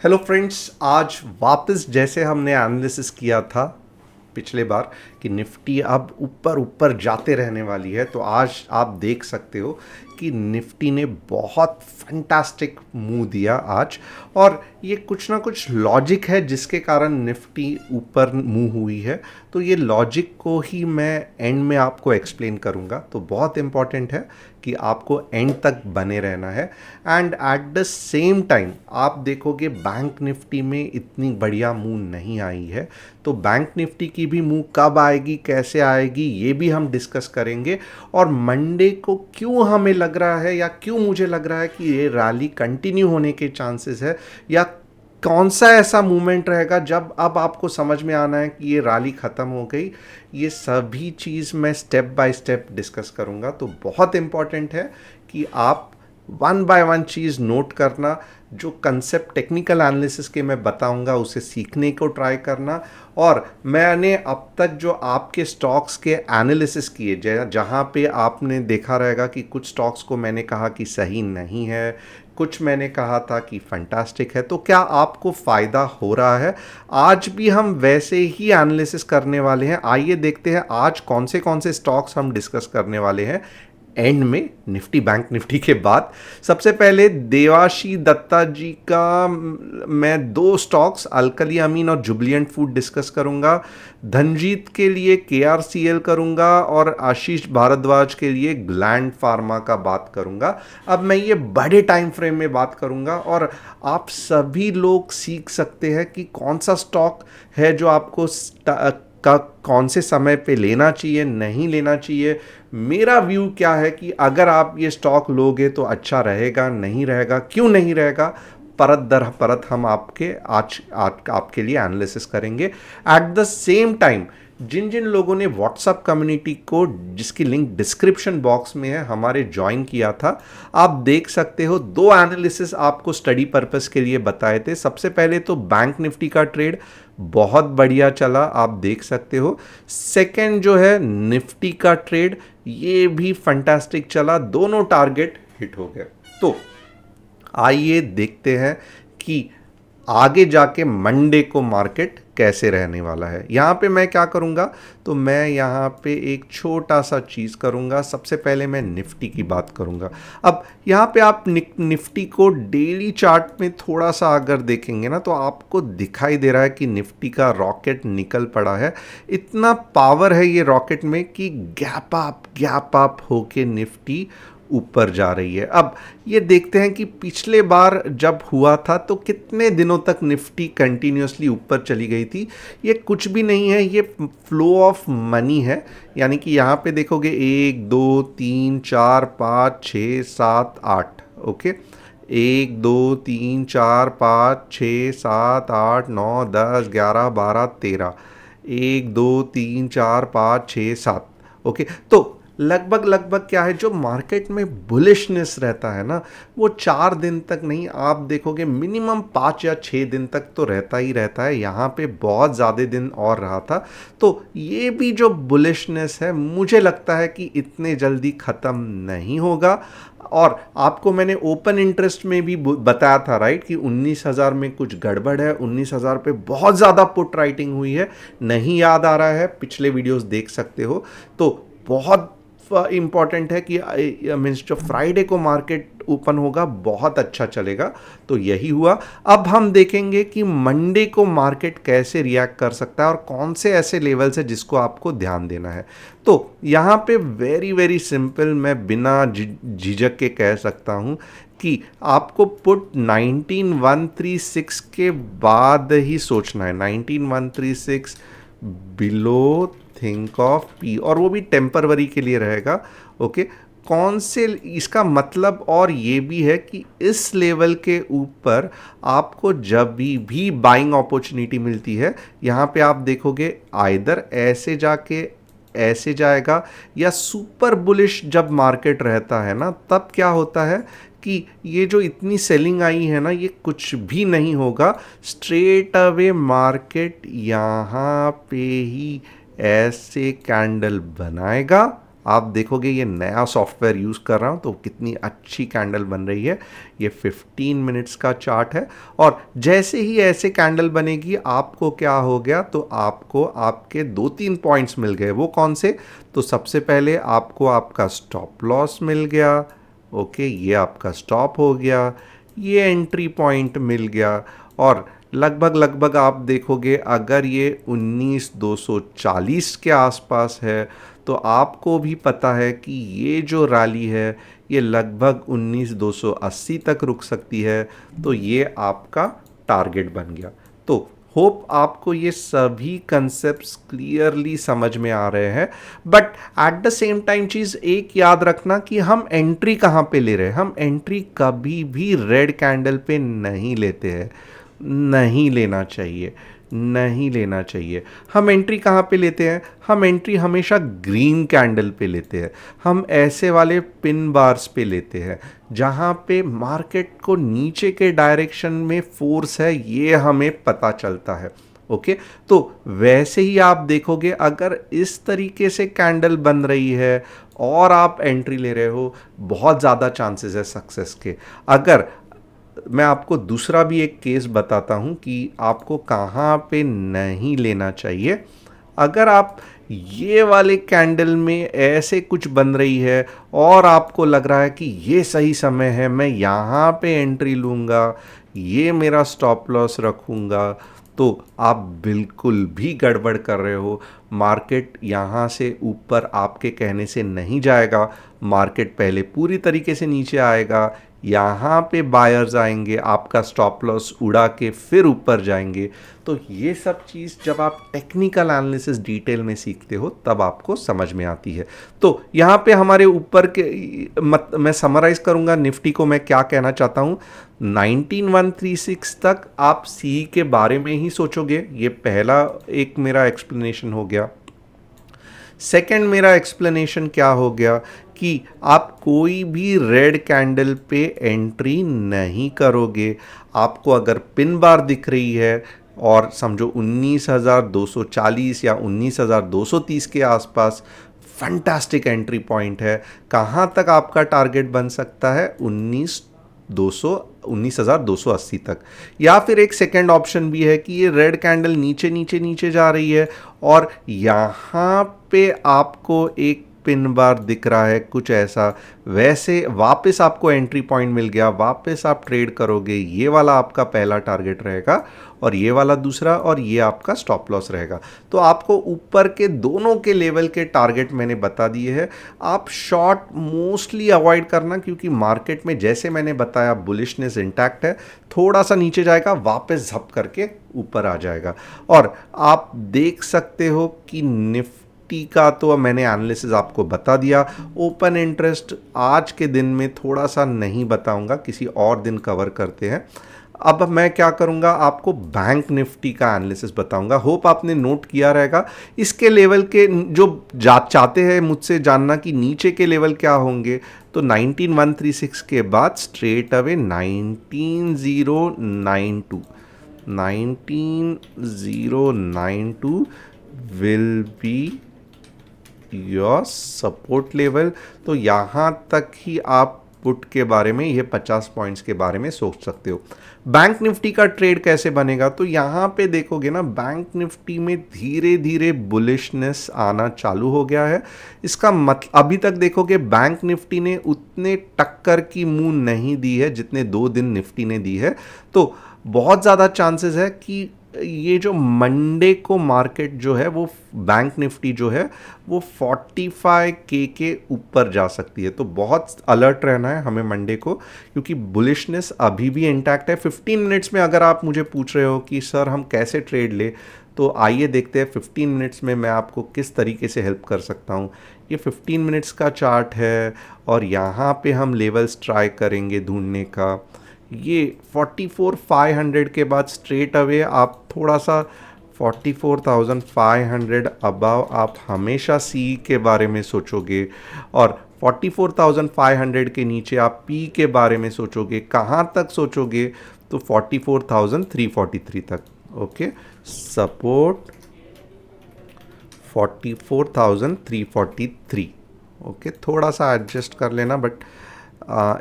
Hello friends, आज वापस जैसे हमने एनालिसिस किया था पिछले बार कि निफ्टी अब ऊपर ऊपर जाते रहने वाली है, तो आज आप देख सकते हो कि निफ्टी ने बहुत फैंटास्टिक मूव दिया आज। और ये कुछ ना कुछ लॉजिक है जिसके कारण निफ्टी ऊपर मूव हुई है। तो ये लॉजिक को ही मैं एंड में आपको एक्सप्लेन करूँगा, तो बहुत इम्पॉर्टेंट है कि आपको एंड तक बने रहना है। And eight the same time आप देखोगे बैंक निफ्टी में इतनी बढ़िया मूव नहीं आई है, तो बैंक निफ्टी की भी मूव कब आएगी, कैसे आएगी, ये भी हम डिस्कस करेंगे। और मंडे को क्यों हमें लग रहा है या क्यों मुझे लग रहा है कि ये रैली कंटिन्यू होने के चांसेस है, या कौन सा ऐसा मूवमेंट रहेगा जब अब आपको समझ में आना है कि ये रैली ख़त्म हो गई। ये सभी चीज़ मैं स्टेप बाय स्टेप डिस्कस करूँगा। तो बहुत इम्पॉर्टेंट है कि आप one by one cheese note करना, जो कंसेप्ट टेक्निकल एनालिसिस के मैं बताऊंगा उसे सीखने को ट्राई करना। और मैंने अब तक जो आपके स्टॉक्स के एनालिसिस किए, जहाँ पे आपने देखा रहेगा कि कुछ स्टॉक्स को मैंने कहा कि सही नहीं है, कुछ मैंने कहा था कि फंटास्टिक है, तो क्या आपको फ़ायदा हो रहा है? आज भी हम वैसे ही एनालिसिस करने वाले हैं। आइए देखते हैं आज कौन से स्टॉक्स हम डिस्कस करने वाले हैं एंड में, निफ्टी बैंक निफ्टी के बाद। सबसे पहले देवाशी दत्ता जी का मैं दो स्टॉक्स अल्कली अमीन और जुबिलियंट फूड डिस्कस करूंगा। धनजीत के लिए केआरसीएल करूंगा और आशीष भारद्वाज के लिए ग्लैंड फार्मा का बात करूंगा। अब मैं ये बड़े टाइम फ्रेम में बात करूंगा और आप सभी लोग सीख सकते हैं कि कौन सा स्टॉक है जो आपको का कौन से समय पे लेना चाहिए, नहीं लेना चाहिए। मेरा व्यू क्या है कि अगर आप ये स्टॉक लोगे तो अच्छा रहेगा, नहीं रहेगा, क्यों नहीं रहेगा, परत दर परत हम आपके लिए एनालिसिस करेंगे। एट द सेम टाइम जिन जिन लोगों ने व्हाट्सएप कम्युनिटी को, जिसकी लिंक डिस्क्रिप्शन बॉक्स में है, हमारे ज्वाइन किया था, आप देख सकते हो दो एनालिसिस आपको स्टडी पर्पस के लिए बताए थे। सबसे पहले तो बैंक निफ्टी का ट्रेड बहुत बढ़िया चला, आप देख सकते हो। सेकंड जो है निफ्टी का ट्रेड, ये भी फंटास्टिक चला, दोनों टारगेट हिट हो गए। तो आइए देखते हैं कि आगे जाके मंडे को मार्केट कैसे रहने वाला है। यहाँ पे मैं क्या करूँगा, तो मैं यहाँ पे एक छोटा सा चीज़ करूँगा। सबसे पहले मैं निफ्टी की बात करूँगा। अब यहाँ पे आप निफ्टी को डेली चार्ट में थोड़ा सा अगर देखेंगे ना, तो आपको दिखाई दे रहा है कि निफ्टी का रॉकेट निकल पड़ा है। इतना पावर है ये रॉकेट में कि गैप अप होके निफ्टी ऊपर जा रही है। अब ये देखते हैं कि पिछले बार जब हुआ था तो कितने दिनों तक निफ्टी कंटिन्यूसली ऊपर चली गई थी। ये कुछ भी नहीं है, ये फ्लो ऑफ मनी है। यानी कि यहाँ पे देखोगे 1 2 3 4 5 6 7 8, ओके, 1 2 3 4 5 6 7 8 9 10 11 12 13, 1 2 3 4 5 6 7, ओके। तो लगभग क्या है, जो मार्केट में बुलिशनेस रहता है ना, वो 4 दिन तक नहीं, आप देखोगे मिनिमम 5 या 6 दिन तक तो रहता ही रहता है। यहाँ पे बहुत ज़्यादा दिन और रहा था। तो ये भी जो बुलिशनेस है, मुझे लगता है कि इतने जल्दी ख़त्म नहीं होगा। और आपको मैंने ओपन इंटरेस्ट में भी बताया था, राइट, कि 19,000 में कुछ गड़बड़ है। 19,000 पे बहुत ज़्यादा पुट राइटिंग हुई है, नहीं याद आ रहा है, पिछले वीडियोस देख सकते हो। तो बहुत इंपॉर्टेंट है कि मीन्स जो फ्राइडे को मार्केट ओपन होगा बहुत अच्छा चलेगा। तो यही हुआ। अब हम देखेंगे कि मंडे को मार्केट कैसे रिएक्ट कर सकता है और कौन से ऐसे लेवल्स है जिसको आपको ध्यान देना है। तो यहाँ पे वेरी वेरी सिंपल, मैं बिना झिझक के कह सकता हूँ कि आपको पुट 19136 के बाद ही सोचना है। 19136 बिलो थिंक ऑफ पी, और वो भी टेम्परवरी के लिए रहेगा, ओके। कौन से, इसका मतलब और ये भी है कि इस लेवल के ऊपर आपको जब भी बाइंग अपॉर्चुनिटी मिलती है, यहाँ पे आप देखोगे आइदर ऐसे जाके ऐसे जाएगा, या सुपर बुलिश जब मार्केट रहता है ना, तब क्या होता है कि ये जो इतनी सेलिंग आई है ना, ये कुछ भी नहीं होगा। स्ट्रेट अवे मार्केट यहाँ पे ही ऐसे कैंडल बनाएगा आप देखोगे ये नया सॉफ्टवेयर यूज़ कर रहा हूँ तो कितनी अच्छी कैंडल बन रही है। ये 15 मिनट्स का चार्ट है और जैसे ही ऐसे कैंडल बनेगी आपको क्या हो गया, तो आपको आपके 2-3 पॉइंट्स मिल गए। वो कौन से? तो सबसे पहले आपको आपका स्टॉप लॉस मिल गया। ओके, ये आपका स्टॉप हो गया, ये एंट्री पॉइंट मिल गया और लगभग लगभग आप देखोगे अगर ये 19,240 के आसपास है तो आपको भी पता है कि ये जो रैली है ये लगभग 19,280 तक रुक सकती है। तो ये आपका टारगेट बन गया। तो होप आपको ये सभी कंसेप्ट्स क्लियरली समझ में आ रहे हैं। But at the same time चीज़ एक याद रखना कि हम एंट्री कहाँ पे ले रहे हैं। हम एंट्री कभी भी रेड कैंडल पे नहीं लेते हैं, नहीं लेना चाहिए, नहीं लेना चाहिए। हम एंट्री कहाँ पे लेते हैं? हम एंट्री हमेशा ग्रीन कैंडल पे लेते हैं। हम ऐसे वाले पिन बार्स पे लेते हैं जहाँ पे मार्केट को नीचे के डायरेक्शन में फोर्स है, ये हमें पता चलता है। ओके, तो वैसे ही आप देखोगे अगर इस तरीके से कैंडल बन रही है और आप एंट्री ले रहे हो, बहुत ज़्यादा चांसेस है सक्सेस के। अगर मैं आपको दूसरा भी एक केस बताता हूं कि आपको कहाँ पे नहीं लेना चाहिए। अगर आप ये वाले कैंडल में ऐसे कुछ बन रही है और आपको लग रहा है कि ये सही समय है, मैं यहाँ पे एंट्री लूँगा, ये मेरा स्टॉप लॉस रखूँगा, तो आप बिल्कुल भी गड़बड़ कर रहे हो। मार्केट यहाँ से ऊपर आपके कहने से नहीं जाएगा। मार्केट पहले पूरी तरीके से नीचे आएगा, यहाँ पे बायर्स आएंगे, आपका स्टॉप लॉस उड़ा के फिर ऊपर जाएंगे। तो ये सब चीज़ जब आप टेक्निकल एनालिसिस डिटेल में सीखते हो तब आपको समझ में आती है। तो यहाँ पे हमारे ऊपर के मैं समराइज करूँगा निफ्टी को, मैं क्या कहना चाहता हूँ। 19136 तक आप सी के बारे में ही सोचोगे, ये पहला एक मेरा एक्सप्लेनेशन हो गया। सेकंड मेरा एक्सप्लेनेशन क्या हो गया कि आप कोई भी रेड कैंडल पे एंट्री नहीं करोगे। आपको अगर पिन बार दिख रही है और समझो 19,240 या 19,230 के आसपास फंटास्टिक एंट्री पॉइंट है। कहाँ तक आपका टारगेट बन सकता है? 19,280 तक। या फिर एक सेकेंड ऑप्शन भी है कि ये रेड कैंडल नीचे नीचे नीचे जा रही है और यहाँ पे आपको एक पिन बार दिख रहा है कुछ ऐसा, वैसे वापस आपको एंट्री पॉइंट मिल गया, वापस आप ट्रेड करोगे। ये वाला आपका पहला टारगेट रहेगा और ये वाला दूसरा, और ये आपका स्टॉप लॉस रहेगा। तो आपको ऊपर के दोनों के लेवल के टारगेट मैंने बता दिए हैं। आप शॉर्ट मोस्टली अवॉइड करना, क्योंकि मार्केट में जैसे मैंने बताया बुलिशनेस इंटैक्ट है, थोड़ा सा नीचे जाएगा वापस झप करके ऊपर आ जाएगा। और आप देख सकते हो कि निफ्टी का तो मैंने एनालिसिस आपको बता दिया। ओपन इंटरेस्ट आज के दिन में थोड़ा सा नहीं बताऊंगा, किसी और दिन कवर करते हैं। अब मैं क्या करूंगा, आपको बैंक निफ्टी का एनालिसिस बताऊंगा। होप आपने नोट किया रहेगा। इसके लेवल के जो चाहते हैं मुझसे जानना कि नीचे के लेवल क्या होंगे, तो 19136 के बाद straight away 19092 will be your support level. तो यहाँ तक ही आप पुट के बारे में, ये 50 पॉइंट्स के बारे में सोच सकते हो। बैंक निफ्टी का ट्रेड कैसे बनेगा, तो यहाँ पे देखोगे ना, बैंक निफ्टी में धीरे धीरे बुलिशनेस आना चालू हो गया है। इसका मतलब अभी तक देखोगे बैंक निफ्टी ने उतने टक्कर की मुंह नहीं दी है जितने 2 दिन निफ्टी ने दी है। तो बहुत ज़्यादा चांसेस है कि ये जो मंडे को मार्केट जो है वो बैंक निफ्टी जो है वो 45K के ऊपर जा सकती है। तो बहुत अलर्ट रहना है हमें मंडे को, क्योंकि बुलिशनेस अभी भी इंटैक्ट है। 15 मिनट्स में अगर आप मुझे पूछ रहे हो कि सर हम कैसे ट्रेड ले, तो आइए देखते हैं 15 मिनट्स में मैं आपको किस तरीके से हेल्प कर सकता हूँ। ये 15 मिनट्स का चार्ट है और यहाँ पे हम लेवल्स ट्राई करेंगे ढूंढने का। ये 44,500 के बाद स्ट्रेट अवे आप थोड़ा सा 44,500 अबव आप हमेशा सी के बारे में सोचोगे, और 44,500 के नीचे आप पी के बारे में सोचोगे। कहाँ तक सोचोगे, तो 44,343 तक। Okay, support 44,343। ओके, थोड़ा सा एडजस्ट कर लेना, बट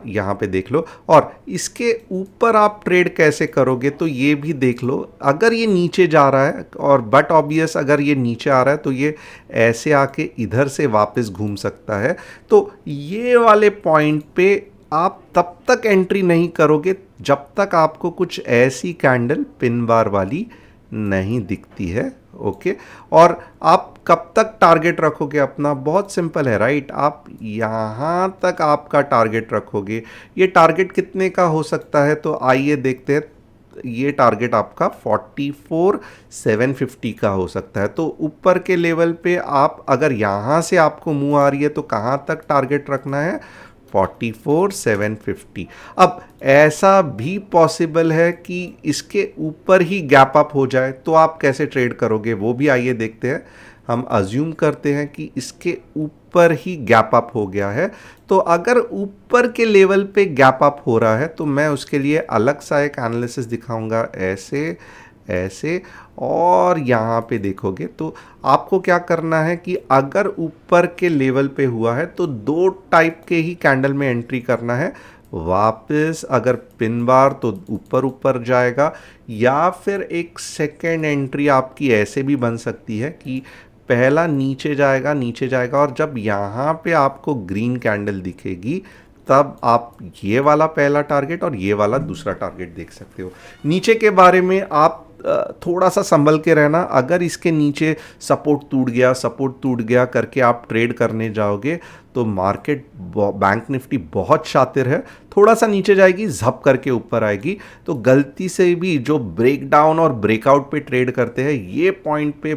यहाँ पे देख लो। और इसके ऊपर आप ट्रेड कैसे करोगे तो ये भी देख लो। अगर ये नीचे जा रहा है, और बट ऑब्वियस अगर ये नीचे आ रहा है तो ये ऐसे आके इधर से वापस घूम सकता है। तो ये वाले पॉइंट पे आप तब तक एंट्री नहीं करोगे जब तक आपको कुछ ऐसी कैंडल पिन बार वाली नहीं दिखती है। ओके, और आप कब तक टारगेट रखोगे अपना? बहुत सिंपल है, राइट? आप यहाँ तक आपका टारगेट रखोगे। ये टारगेट कितने का हो सकता है तो आइए देखते हैं। ये टारगेट आपका 44,750 का हो सकता है। तो ऊपर के लेवल पे आप अगर यहाँ से आपको मुंह आ रही है तो कहाँ तक टारगेट रखना है? 44,750। अब ऐसा भी पॉसिबल है कि इसके ऊपर ही गैप अप हो जाए, तो आप कैसे ट्रेड करोगे वो भी आइए देखते हैं। हम अज्यूम करते हैं कि इसके ऊपर ही गैप अप हो गया है। तो अगर ऊपर के लेवल पे गैप अप हो रहा है तो मैं उसके लिए अलग सा एक एनालिसिस दिखाऊंगा, ऐसे ऐसे। और यहाँ पे देखोगे तो आपको क्या करना है कि अगर ऊपर के लेवल पे हुआ है तो दो टाइप के ही कैंडल में एंट्री करना है। वापस अगर पिन बार तो ऊपर ऊपर जाएगा, या फिर एक सेकेंड एंट्री आपकी ऐसे भी बन सकती है कि पहला नीचे जाएगा, नीचे जाएगा, और जब यहाँ पे आपको ग्रीन कैंडल दिखेगी तब आप ये वाला पहला टारगेट और ये वाला दूसरा टारगेट देख सकते हो। नीचे के बारे में आप थोड़ा सा संभल के रहना। अगर इसके नीचे सपोर्ट टूट गया करके आप ट्रेड करने जाओगे तो मार्केट, बैंक निफ्टी बहुत शातिर है, थोड़ा सा नीचे जाएगी, झप करके ऊपर आएगी। तो गलती से भी जो ब्रेकडाउन और ब्रेकआउट पे ट्रेड करते हैं, ये पॉइंट पे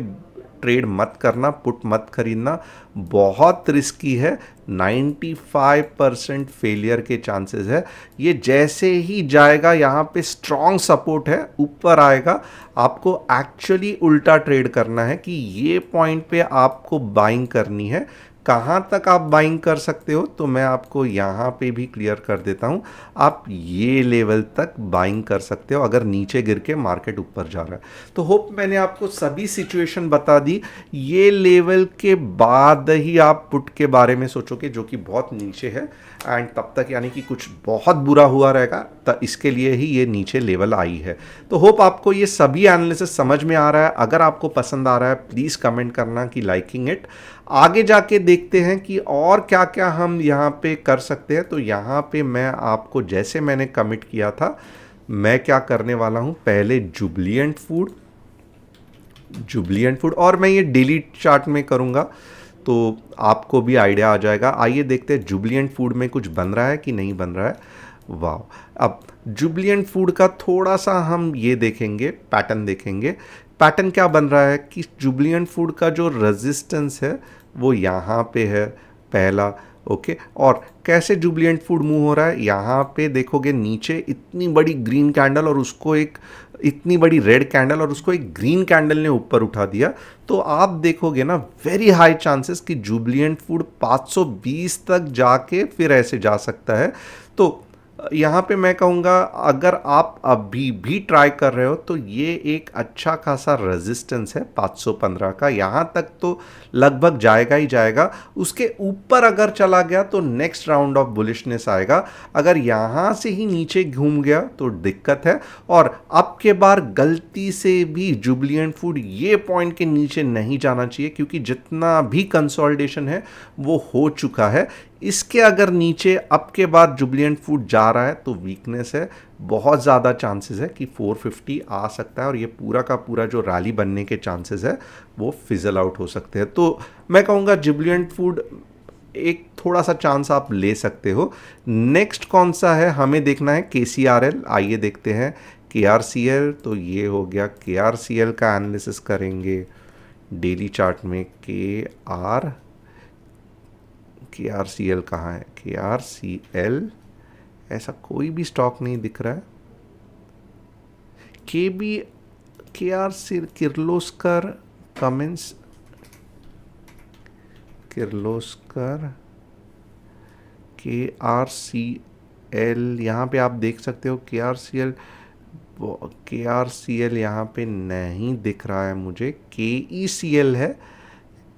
ट्रेड मत करना, पुट मत खरीदना, बहुत रिस्की है। 95% फेलियर के चांसेस है। ये जैसे ही जाएगा, यहाँ पे स्ट्रॉन्ग सपोर्ट है, ऊपर आएगा, आपको एक्चुअली उल्टा ट्रेड करना है कि ये पॉइंट पे आपको बाइंग करनी है। कहाँ तक आप बाइंग कर सकते हो तो मैं आपको यहाँ पे भी क्लियर कर देता हूँ। आप ये लेवल तक बाइंग कर सकते हो अगर नीचे गिर के मार्केट ऊपर जा रहा है। तो होप मैंने आपको सभी सिचुएशन बता दी। ये लेवल के बाद ही आप पुट के बारे में सोचोगे जो कि बहुत नीचे है, एंड तब तक यानी कि कुछ बहुत बुरा हुआ रहेगा, तो इसके लिए ही ये नीचे लेवल आई है। तो होप आपको ये सभी एनालिसिस समझ में आ रहा है। अगर आपको पसंद आ रहा है प्लीज़ कमेंट करना कि लाइकिंग इट। आगे जाके देखते हैं कि और क्या क्या हम यहाँ पे कर सकते हैं। तो यहाँ पे मैं आपको, जैसे मैंने कमिट किया था, मैं क्या करने वाला हूँ, पहले जुबलिएंट फूड, और मैं ये डेली चार्ट में करूँगा तो आपको भी आइडिया आ जाएगा। आइए देखते हैं जुबलिएंट फूड में कुछ बन रहा है कि नहीं बन रहा है। वाह, अब जुबलिएंट फूड का थोड़ा सा हम ये देखेंगे, पैटर्न देखेंगे। पैटर्न क्या बन रहा है कि जुबलिएंट फूड का जो रेजिस्टेंस है वो यहाँ पे है पहला। ओके, और कैसे जुबलिएंट फूड मूव हो रहा है, यहाँ पे देखोगे नीचे इतनी बड़ी ग्रीन कैंडल और उसको एक इतनी बड़ी रेड कैंडल और उसको एक ग्रीन कैंडल ने ऊपर उठा दिया। तो आप देखोगे ना, वेरी हाई चांसेस कि जुबलिएंट फूड 520 तक जाके फिर ऐसे जा सकता है। तो यहाँ पे मैं कहूँगा अगर आप अभी भी ट्राई कर रहे हो तो ये एक अच्छा खासा रेजिस्टेंस है 515 का, यहाँ तक तो लगभग जाएगा ही जाएगा। उसके ऊपर अगर चला गया तो नेक्स्ट राउंड ऑफ बुलिशनेस आएगा। अगर यहाँ से ही नीचे घूम गया तो दिक्कत है। और अब के बार गलती से भी जुबलिएंट फूड ये पॉइंट के नीचे नहीं जाना चाहिए, क्योंकि जितना भी कंसोलिडेशन है वो हो चुका है। इसके अगर नीचे अब के बाद जुबलिएंट फूड जा रहा है तो वीकनेस है, बहुत ज़्यादा चांसेस है कि 450 आ सकता है, और ये पूरा का पूरा जो रैली बनने के चांसेस है वो फिजल आउट हो सकते हैं। तो मैं कहूँगा जुबलिएंट फूड एक थोड़ा सा चांस आप ले सकते हो। नेक्स्ट कौन सा है हमें देखना है, KCRL। आइए देखते हैं KRCL। तो ये हो गया, KRCL का एनालिसिस करेंगे डेली चार्ट में। KRCL कहाँ है? KRCL, ऐसा कोई भी स्टॉक नहीं दिख रहा है। किर्लोस्कर कमेंस, किर्लोस्कर KRCL, यहाँ पे आप देख सकते हो KRCL यहाँ पे नहीं दिख रहा है मुझे। KECL है,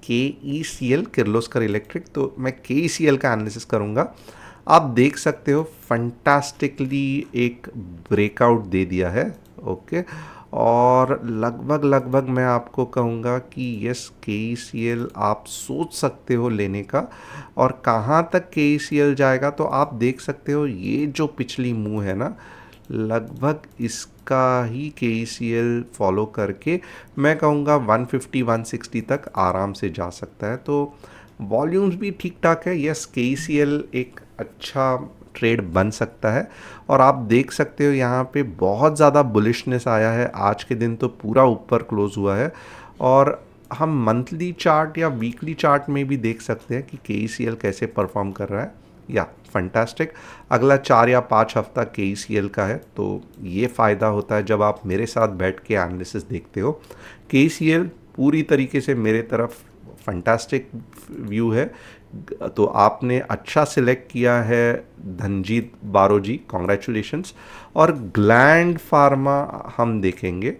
KECL, किर्लोस्कर इलेक्ट्रिक, तो मैं KECL का एनालिसिस करूँगा। आप देख सकते हो फंटास्टिकली एक ब्रेकआउट दे दिया है, ओके। और लगभग लगभग मैं आपको कहूँगा कि यस, KECL आप सोच सकते हो लेने का। और कहाँ तक KECL जाएगा तो आप देख सकते हो, ये जो पिछली मूव है ना, लगभग इसका ही KECL फॉलो करके मैं कहूँगा 150-160 तक आराम से जा सकता है। तो वॉल्यूम्स भी ठीक ठाक है। यस, KECL एक अच्छा ट्रेड बन सकता है। और आप देख सकते हो यहाँ पे बहुत ज़्यादा बुलिशनेस आया है, आज के दिन तो पूरा ऊपर क्लोज हुआ है। और हम मंथली चार्ट या वीकली चार्ट में भी देख सकते हैं कि KECL कैसे परफॉर्म कर रहा है। या फंटास्टिक, अगला 4 या 5 हफ्ता KECL का है। तो ये फ़ायदा होता है जब आप मेरे साथ बैठ के एनालिसिस देखते हो। KECL पूरी तरीके से मेरे तरफ फंटास्टिक व्यू है। तो आपने अच्छा सिलेक्ट किया है धनजीत बारो जी, कॉन्ग्रेचुलेशंस। और ग्लैंड फार्मा हम देखेंगे।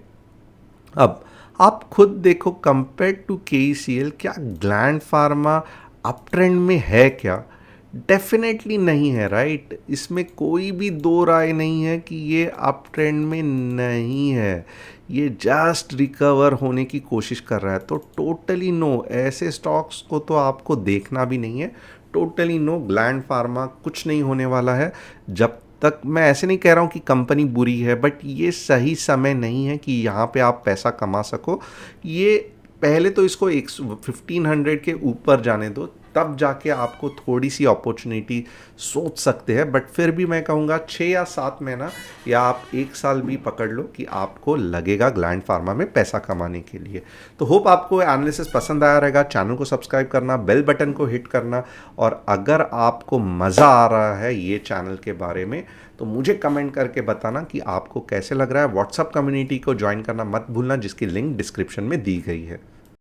अब आप खुद देखो, कंपेयर टू KECL क्या ग्लैंड फार्मा अप ट्रेंड में है क्या? डेफिनेटली नहीं है, राइट। इसमें कोई भी दो राय नहीं है कि ये अप ट्रेंड में नहीं है, ये जस्ट रिकवर होने की कोशिश कर रहा है। तो टोटली नो, ऐसे स्टॉक्स को तो आपको देखना भी नहीं है। टोटली नो, ग्लैंड फार्मा कुछ नहीं होने वाला है जब तक। मैं ऐसे नहीं कह रहा हूँ कि कंपनी बुरी है, बट ये सही समय नहीं है कि यहाँ पे आप पैसा कमा सको। ये पहले तो इसको 1500 के ऊपर जाने दो, तब जाके आपको थोड़ी सी अपॉर्चुनिटी सोच सकते हैं। बट फिर भी मैं कहूँगा 6 या 7 महीना या आप 1 साल भी पकड़ लो कि आपको लगेगा ग्लैंड फार्मा में पैसा कमाने के लिए। तो होप आपको एनालिसिस पसंद आया रहेगा। चैनल को सब्सक्राइब करना, बेल बटन को हिट करना। और अगर आपको मज़ा आ रहा है ये चैनल के बारे में तो मुझे कमेंट करके बताना कि आपको कैसे लग रहा है। व्हाट्सअप कम्युनिटी को ज्वाइन करना मत भूलना, जिसकी लिंक डिस्क्रिप्शन में दी गई है।